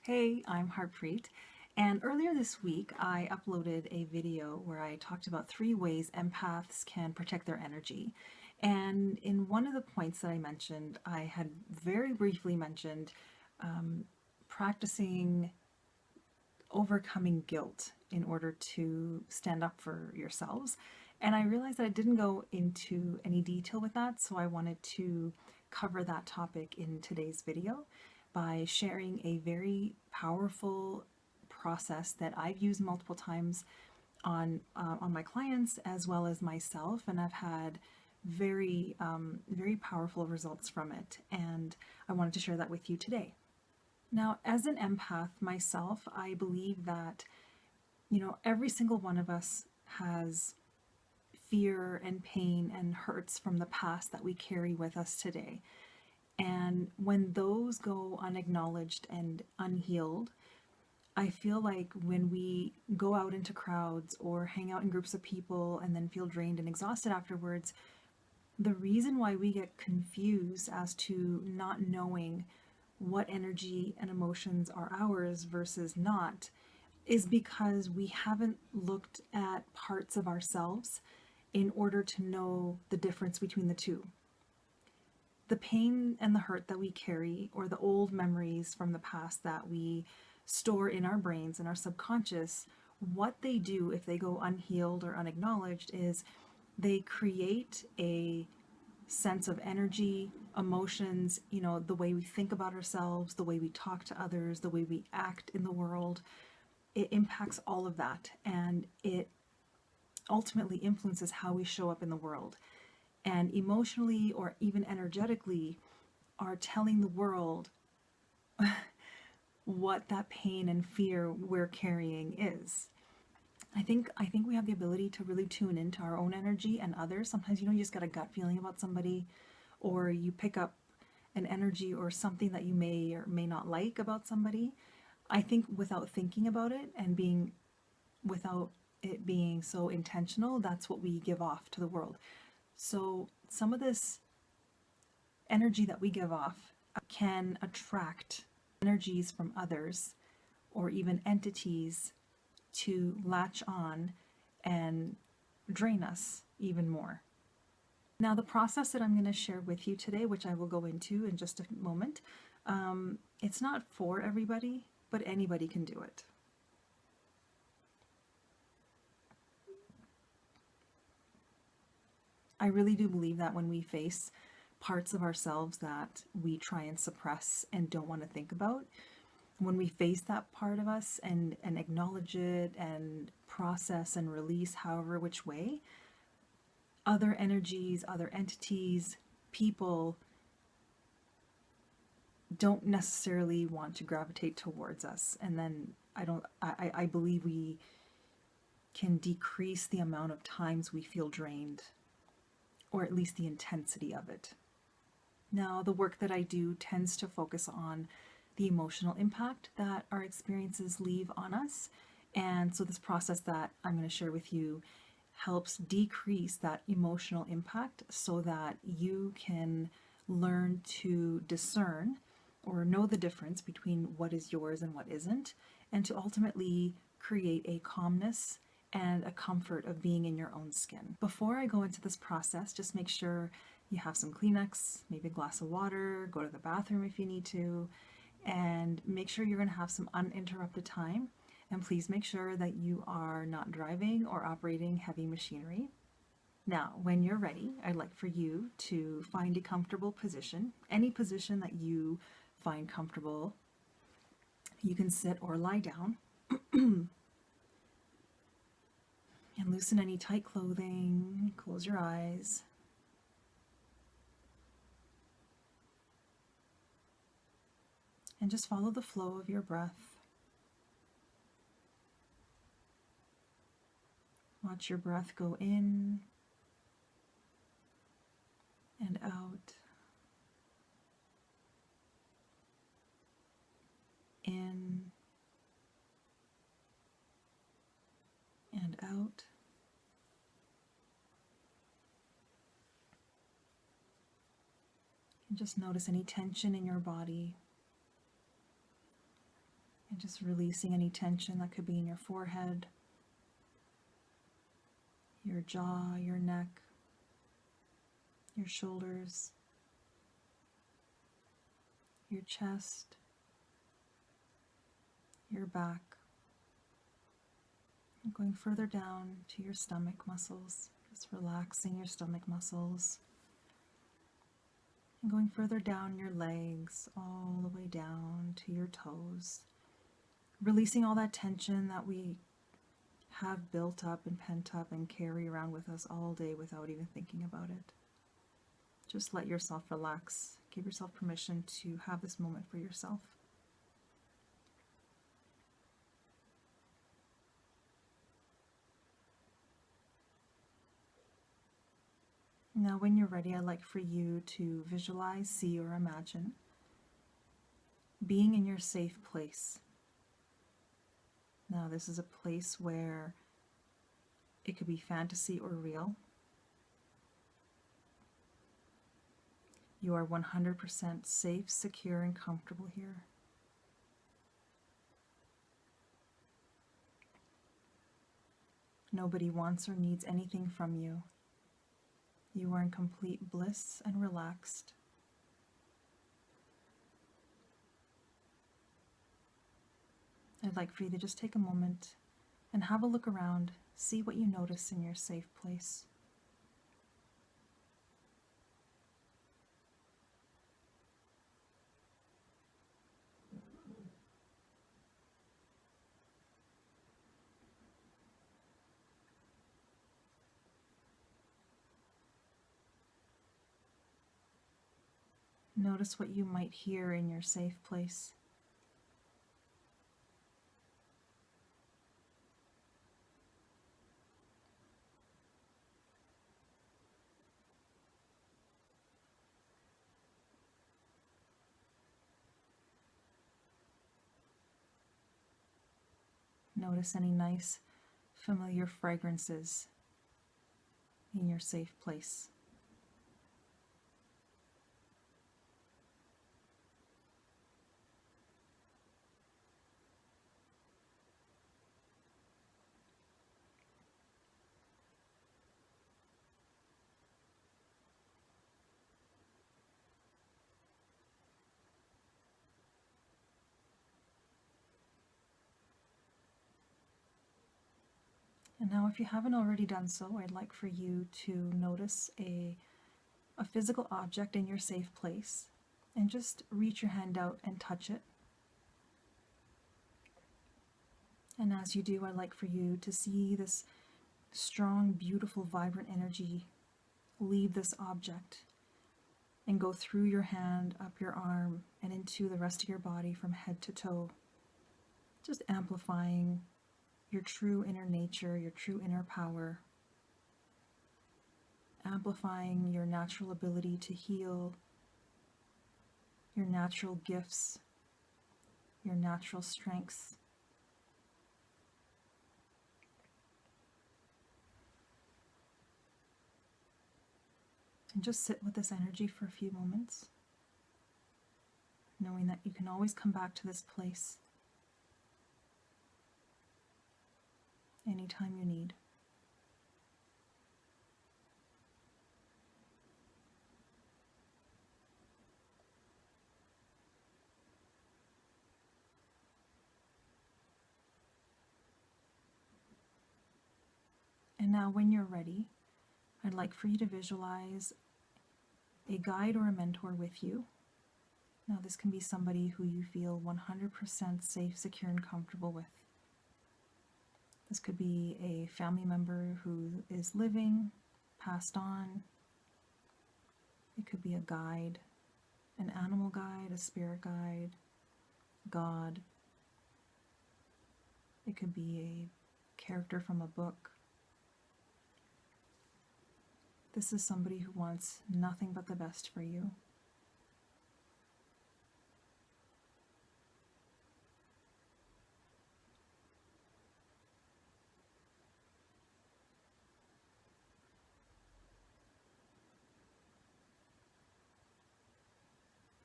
Hey, I'm Harpreet, and earlier this week I uploaded a video where I talked about 3 ways empaths can protect their energy. And in one of the points that I mentioned, I had very briefly mentioned practicing overcoming guilt in order to stand up for yourselves. And I realized that I didn't go into any detail with that, so I wanted to cover that topic in today's video by sharing a very powerful process that I've used multiple times on my clients as well as myself, and I've had very powerful results from it. And I wanted to share that with you today. Now, as an empath myself, I believe that, every single one of us has fear and pain and hurts from the past that we carry with us today. And when those go unacknowledged and unhealed, I feel like when we go out into crowds or hang out in groups of people and then feel drained and exhausted afterwards, the reason why we get confused as to not knowing what energy and emotions are ours versus not is because we haven't looked at parts of ourselves in order to know the difference between the two. The pain and the hurt that we carry, or the old memories from the past that we store in our brains and our subconscious, what they do if they go unhealed or unacknowledged is they create a sense of energy, emotions, the way we think about ourselves, the way we talk to others, the way we act in the world. It impacts all of that, and it ultimately influences how we show up in the world. And emotionally or even energetically are telling the world what that pain and fear we're carrying is. I think we have the ability to really tune into our own energy and others. Sometimes you just got a gut feeling about somebody, or you pick up an energy or something that you may or may not like about somebody. I think without thinking about it and without it being so intentional, that's what we give off to the world. So some of this energy that we give off can attract energies from others or even entities to latch on and drain us even more. Now, the process that I'm going to share with you today, which I will go into in just a moment, it's not for everybody, but anybody can do it. I really do believe that when we face parts of ourselves that we try and suppress and don't want to think about, when we face that part of us and acknowledge it and process and release however which way, other energies, other entities, people don't necessarily want to gravitate towards us. And then I believe we can decrease the amount of times we feel drained, or at least the intensity of it. Now, the work that I do tends to focus on the emotional impact that our experiences leave on us. And so this process that I'm going to share with you helps decrease that emotional impact so that you can learn to discern or know the difference between what is yours and what isn't, and to ultimately create a calmness and a comfort of being in your own skin. Before I go into this process, just make sure you have some Kleenex, maybe a glass of water, go to the bathroom if you need to, and make sure you're going to have some uninterrupted time. And please make sure that you are not driving or operating heavy machinery. Now, when you're ready, I'd like for you to find a comfortable position, any position that you find comfortable. You can sit or lie down. And loosen any tight clothing, close your eyes. And just follow the flow of your breath. Watch your breath go in and out, in and out. And just notice any tension in your body. And just releasing any tension that could be in your forehead, your jaw, your neck, your shoulders, your chest, your back, and going further down to your stomach muscles, just relaxing your stomach muscles, and going further down your legs, all the way down to your toes, releasing all that tension that we have built up and pent up and carry around with us all day without even thinking about it. Just let yourself relax. Give yourself permission to have this moment for yourself. Now, when you're ready, I'd like for you to visualize, see, or imagine being in your safe place. Now, this is a place where it could be fantasy or real. You are 100% safe, secure, and comfortable here. Nobody wants or needs anything from you. You are in complete bliss and relaxed. I'd like for you to just take a moment and have a look around, see what you notice in your safe place. Notice what you might hear in your safe place. Notice any nice, familiar fragrances in your safe place. And now, if you haven't already done so, I'd like for you to notice a physical object in your safe place and just reach your hand out and touch it. And as you do, I'd like for you to see this strong, beautiful, vibrant energy leave this object and go through your hand, up your arm, and into the rest of your body from head to toe, just amplifying your true inner nature, your true inner power, amplifying your natural ability to heal, your natural gifts, your natural strengths. And just sit with this energy for a few moments, knowing that you can always come back to this place anytime you need. And now, when you're ready, I'd like for you to visualize a guide or a mentor with you. Now, this can be somebody who you feel 100% safe, secure, and comfortable with. This could be a family member who is living, passed on. It could be a guide, an animal guide, a spirit guide, God. It could be a character from a book. This is somebody who wants nothing but the best for you.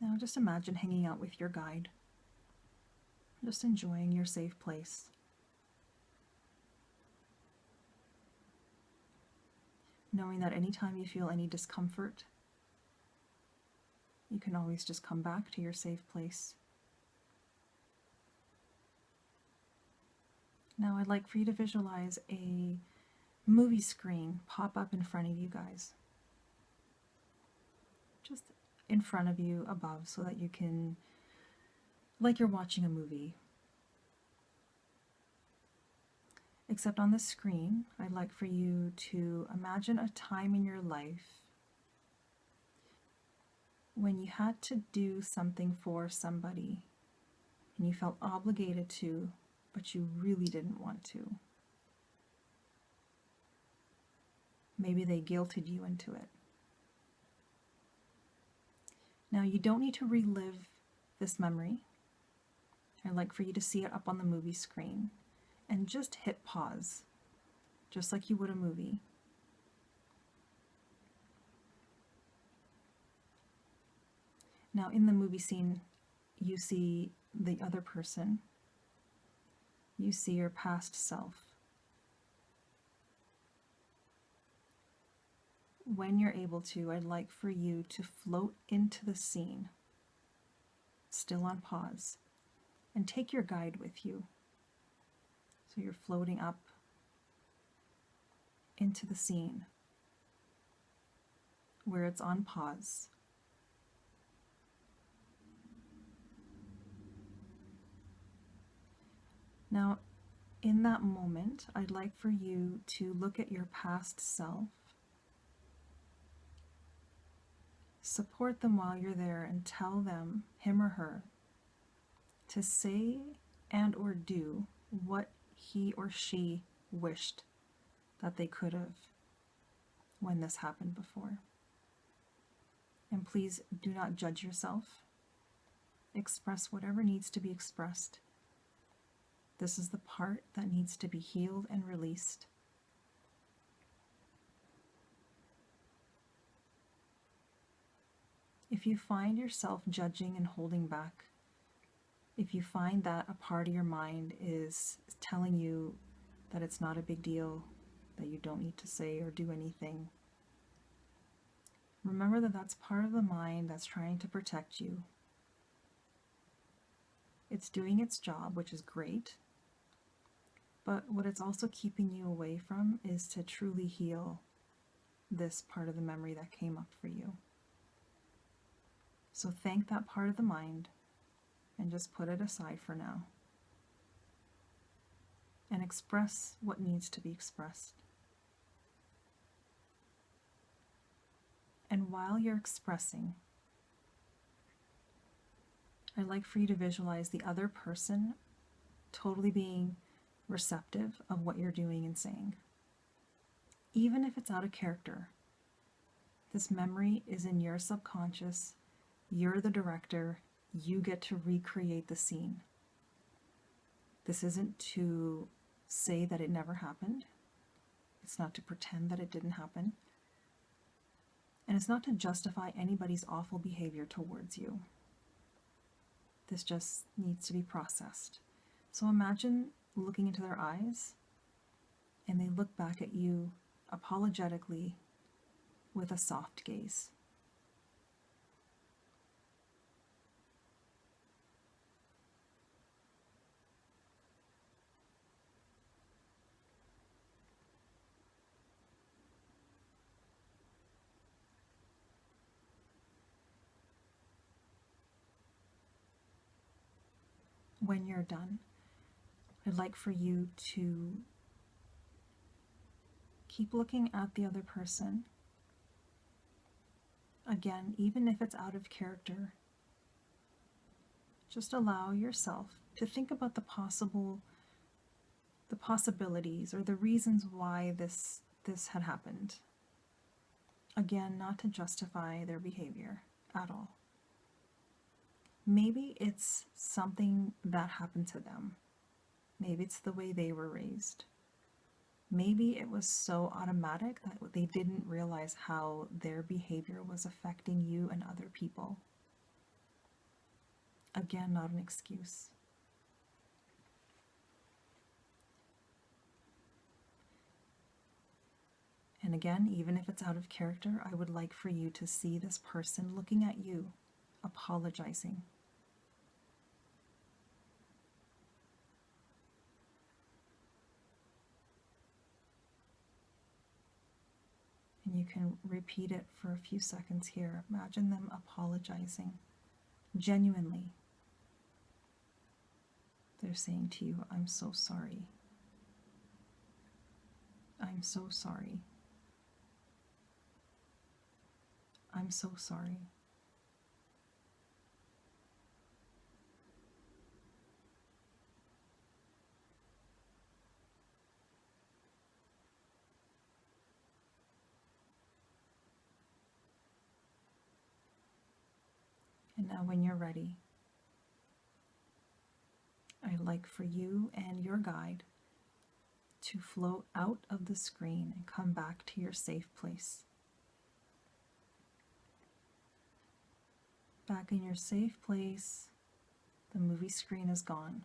Now just imagine hanging out with your guide. Just enjoying your safe place. Knowing that anytime you feel any discomfort, you can always just come back to your safe place. Now I'd like for you to visualize a movie screen pop up in front of you guys. Just in front of you above so that you can, like you're watching a movie. Except on the screen, I'd like for you to imagine a time in your life when you had to do something for somebody and you felt obligated to, but you really didn't want to. Maybe they guilted you into it. Now, you don't need to relive this memory. I'd like for you to see it up on the movie screen and just hit pause, just like you would a movie. Now, in the movie scene, you see the other person. You see your past self. When you're able to, I'd like for you to float into the scene, still on pause, and take your guide with you. So you're floating up into the scene where it's on pause. Now, in that moment, I'd like for you to look at your past self, support them while you're there, and tell them, him or her, to say and or do what he or she wished that they could have when this happened before. And please do not judge yourself. Express whatever needs to be expressed. This is the part that needs to be healed and released. If you find yourself judging and holding back, if you find that a part of your mind is telling you that it's not a big deal, that you don't need to say or do anything, remember that that's part of the mind that's trying to protect you. It's doing its job, which is great, but what it's also keeping you away from is to truly heal this part of the memory that came up for you. So thank that part of the mind and just put it aside for now. And express what needs to be expressed. And while you're expressing, I'd like for you to visualize the other person totally being receptive of what you're doing and saying. Even if it's out of character, this memory is in your subconscious. You're the director. You get to recreate the scene. This isn't to say that it never happened. It's not to pretend that it didn't happen. And it's not to justify anybody's awful behavior towards you. This just needs to be processed. So imagine looking into their eyes and they look back at you apologetically with a soft gaze. When you're done, I'd like for you to keep looking at the other person. Again, even if it's out of character, just allow yourself to think about the possibilities or the reasons why this had happened. Again, not to justify their behavior at all. Maybe it's something that happened to them. Maybe it's the way they were raised. Maybe it was so automatic that they didn't realize how their behavior was affecting you and other people. Again, not an excuse. And again, even if it's out of character, I would like for you to see this person looking at you, apologizing. And you can repeat it for a few seconds here. Imagine them apologizing genuinely. They're saying to you, I'm so sorry. I'm so sorry. I'm so sorry. And now when you're ready, I'd like for you and your guide to float out of the screen and come back to your safe place. Back in your safe place, the movie screen is gone.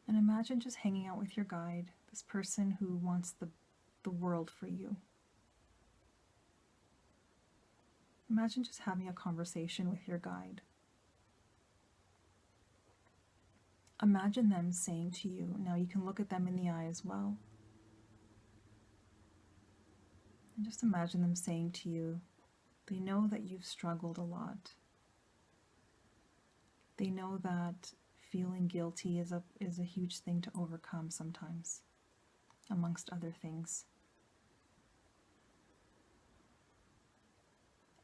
And imagine just hanging out with your guide, this person who wants the world for you. Imagine just having a conversation with your guide. Imagine them saying to you, now you can look at them in the eye as well. And just imagine them saying to you, they know that you've struggled a lot. They know that feeling guilty is a huge thing to overcome sometimes, amongst other things.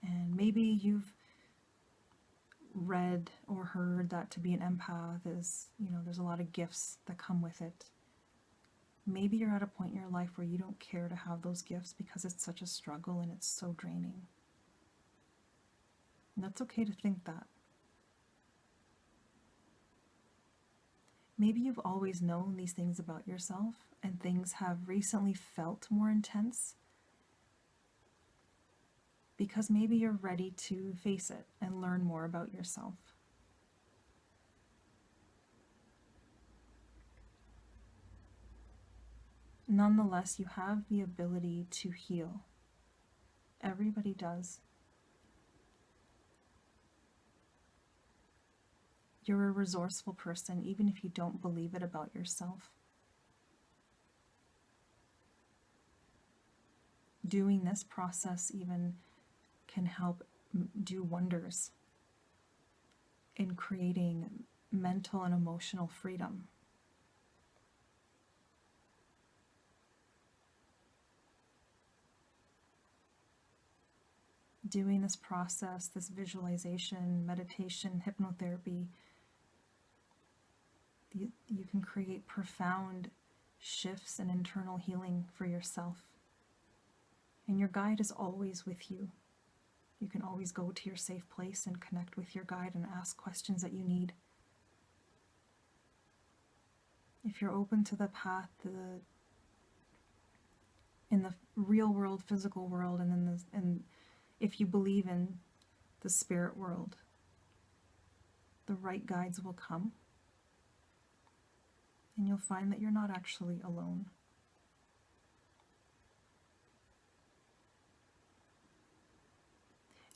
And maybe you've read or heard that to be an empath is, there's a lot of gifts that come with it. Maybe you're at a point in your life where you don't care to have those gifts because it's such a struggle and it's so draining. And that's okay to think that. Maybe you've always known these things about yourself and things have recently felt more intense because maybe you're ready to face it and learn more about yourself. Nonetheless, you have the ability to heal. Everybody does. You're a resourceful person, even if you don't believe it about yourself. Doing this process even can help do wonders in creating mental and emotional freedom. Doing this process, this visualization, meditation, hypnotherapy, you can create profound shifts and internal healing for yourself. And your guide is always with you. You can always go to your safe place and connect with your guide and ask questions that you need. If you're open to the path, in the real world, physical world, and if you believe in the spirit world, the right guides will come. And you'll find that you're not actually alone.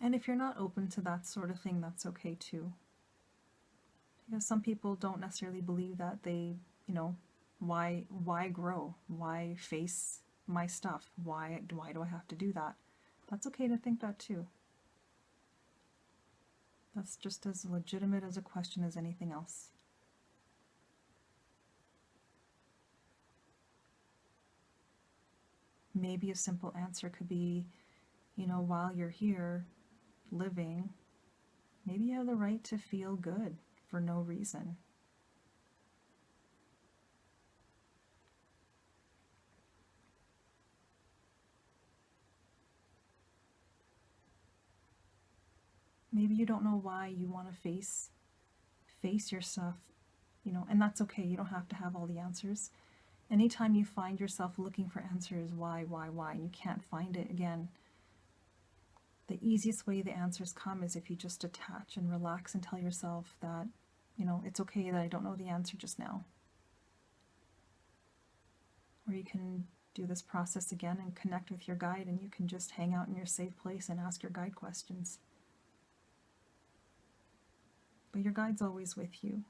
And if you're not open to that sort of thing, that's okay too. Because some people don't necessarily believe that they, why grow? Why face my stuff? Why do I have to do that? That's okay to think that too. That's just as legitimate as a question as anything else. Maybe a simple answer could be, while you're here living, maybe you have the right to feel good for no reason. Maybe you don't know why you want to face your stuff, and that's okay. You don't have to have all the answers. Anytime you find yourself looking for answers, why, and you can't find it again, the easiest way the answers come is if you just detach and relax and tell yourself that, it's okay that I don't know the answer just now. Or you can do this process again and connect with your guide, and you can just hang out in your safe place and ask your guide questions. But your guide's always with you.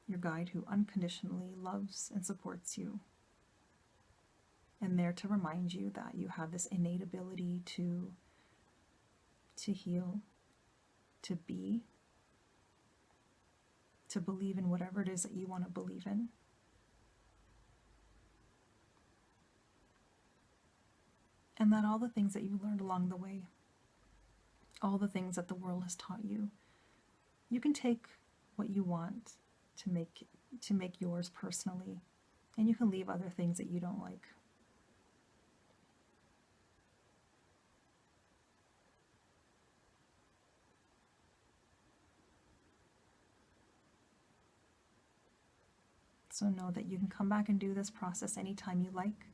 Your guide who unconditionally loves and supports you, and there to remind you that you have this innate ability to heal, to be, to believe in whatever it is that you want to believe in. And that all the things that you learned along the way, all the things that the world has taught you, you can take what you want to make yours personally, and you can leave other things that you don't like. So know that you can come back and do this process anytime you like.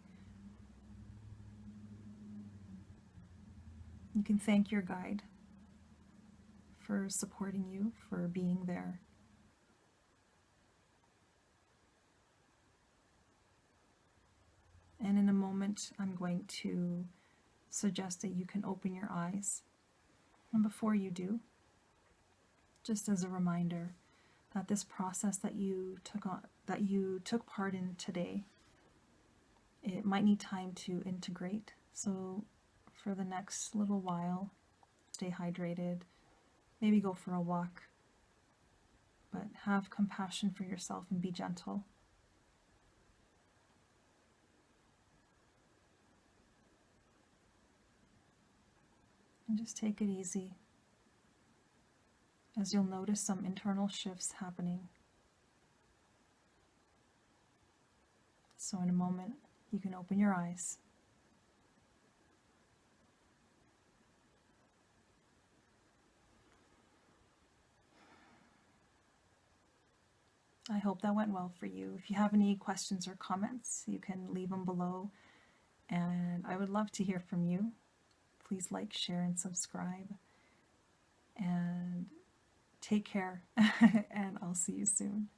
You can thank your guide for supporting you, for being there. And in a moment, I'm going to suggest that you can open your eyes. And before you do, just as a reminder that this process that you took part in today, it might need time to integrate. So for the next little while, stay hydrated, maybe go for a walk, but have compassion for yourself and be gentle. And just take it easy, as you'll notice some internal shifts happening. So in a moment, you can open your eyes. I hope that went well for you. If you have any questions or comments, you can leave them below, and I would love to hear from you. Please like, share, and subscribe. And take care, and I'll see you soon.